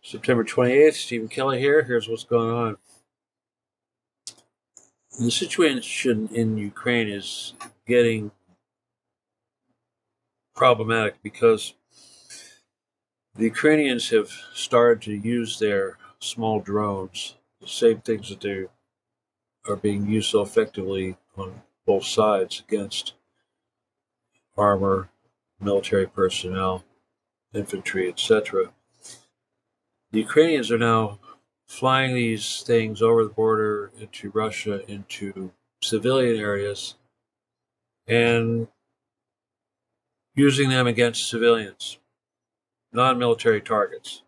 September 28th, Stephen Kelly here. Here's what's going on. The situation in Ukraine is getting problematic because the Ukrainians have started to use their small drones, the same things that they are being used so effectively on both sides against armor, military personnel, infantry, etc. The Ukrainians are now flying these things over the border into Russia, into civilian areas, and using them against civilians, non-military targets.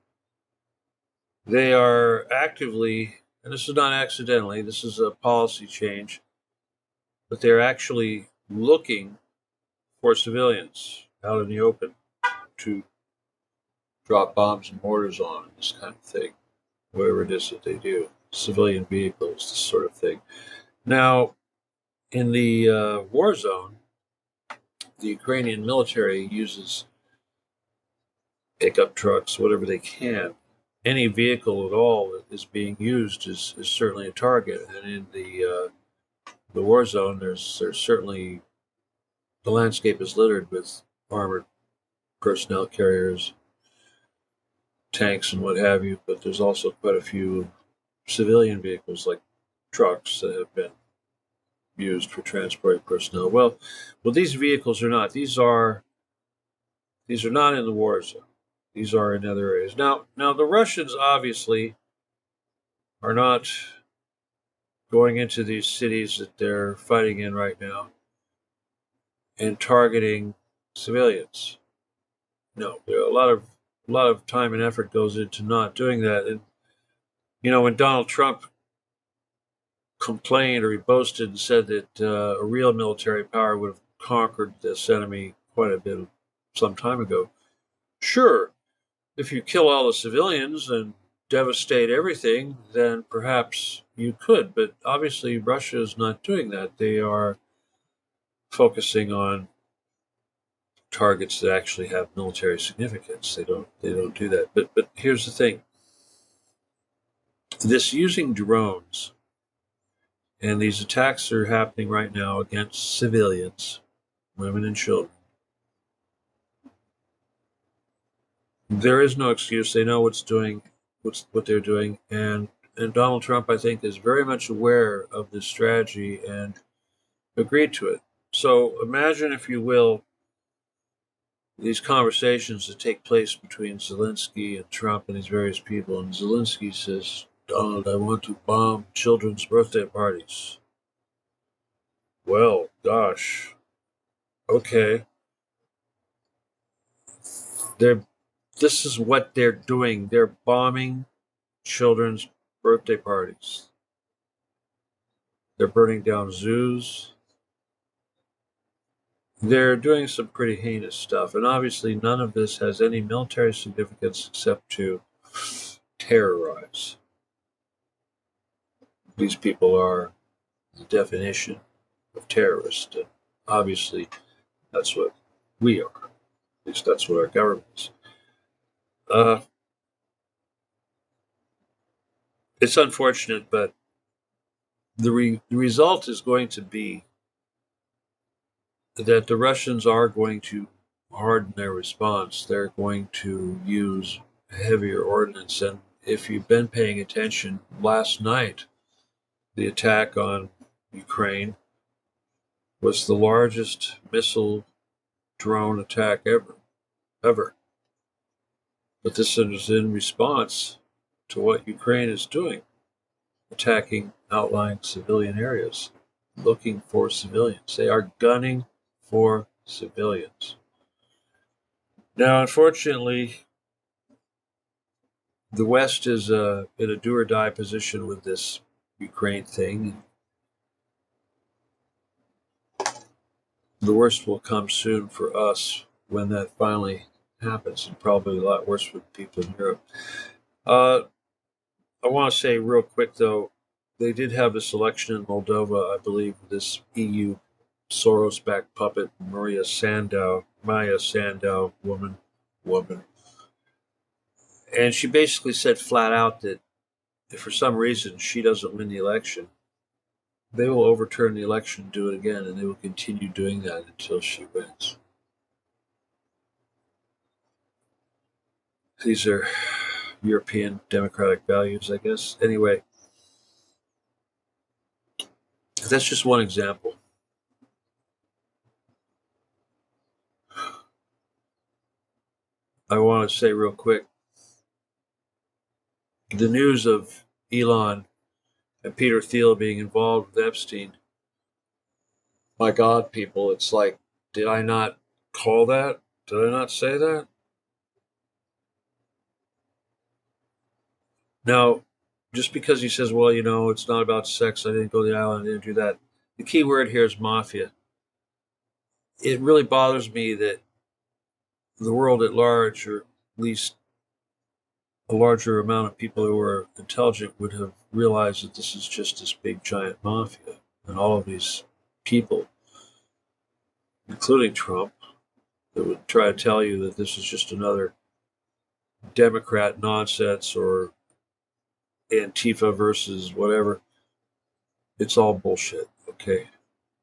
They are actively, and this is not accidentally, this is a policy change, but they're actually looking for civilians out in the open to drop bombs and mortars on, this kind of thing, whatever it is that they do, civilian vehicles, this sort of thing. Now, in the war zone, the Ukrainian military uses pickup trucks, whatever they can. Any vehicle at all that is being used is certainly a target. And in the war zone, there's certainly the landscape is littered with armored personnel carriers, tanks, and what have you. But there's also quite a few civilian vehicles like trucks that have been used for transporting personnel. Well, these vehicles are not. These are not in the war zone. These are in other areas. Now the Russians obviously are not going into these cities that they're fighting in right now and targeting civilians. No, there are a lot of time and effort goes into not doing that. And when Donald Trump complained or he boasted and said that a real military power would have conquered this enemy quite a bit some time ago. Sure, if you kill all the civilians and devastate everything, then perhaps you could. But obviously, Russia is not doing that. They are focusing on targets that actually have military significance. They don't do that. But here's the thing: this using drones and these attacks are happening right now against civilians, women and children. There is no excuse. They know what they're doing, and Donald Trump, I think, is very much aware of this strategy and agreed to it. So imagine, if you will, these conversations that take place between Zelensky and Trump and these various people. And Zelensky says, Donald, I want to bomb children's birthday parties. Well, gosh, okay. They're, this is what they're doing. They're bombing children's birthday parties. They're burning down zoos. They're doing some pretty heinous stuff. And obviously, none of this has any military significance except to terrorize. These people are the definition of terrorist. And obviously, that's what we are. At least that's what our government is. Uh, it's unfortunate, but the result is going to be that the Russians are going to harden their response. They're going to use heavier ordnance. And if you've been paying attention, last night, the attack on Ukraine was the largest missile drone attack ever. But this is in response to what Ukraine is doing, attacking outlying civilian areas, looking for civilians. They are gunning for civilians. Now, unfortunately, the West is in a do or die position with this Ukraine thing. The worst will come soon for us when that finally happens, and probably a lot worse for the people in Europe. Uh, I want to say real quick, though, they did have this election in Moldova, I believe, this EU Soros-backed puppet, Maya Sandu woman, And she basically said flat out that if for some reason she doesn't win the election, they will overturn the election and do it again, and they will continue doing that until she wins. These are European democratic values, I guess. Anyway, that's just one example. I want to say real quick, the news of Elon and Peter Thiel being involved with Epstein, my God, people, it's like, did I not call that? Did I not say that? Now, just because he says, well, it's not about sex, I didn't go to the island, I didn't do that. The key word here is mafia. It really bothers me that the world at large, or at least a larger amount of people who are intelligent, would have realized that this is just this big giant mafia. And all of these people, including Trump, that would try to tell you that this is just another Democrat nonsense or Antifa versus whatever. It's all bullshit, okay?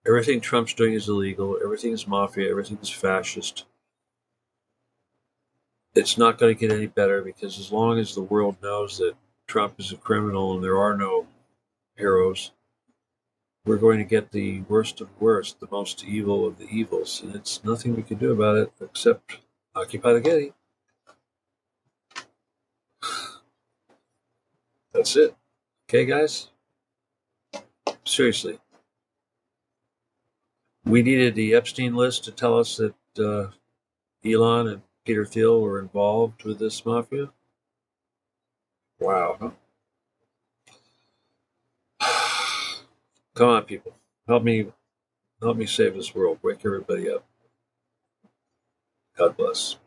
Everything Trump's doing is illegal. Everything is mafia. Everything is fascist. It's not going to get any better, because as long as the world knows that Trump is a criminal and there are no heroes, we're going to get the worst of the worst, the most evil of the evils. And it's nothing we can do about it except occupy the Getty. That's it. Okay, guys? Seriously. We needed the Epstein list to tell us that Elon and Peter Thiel were involved with this mafia. Wow. Come on, people. Help me save this world. Wake everybody up. God bless.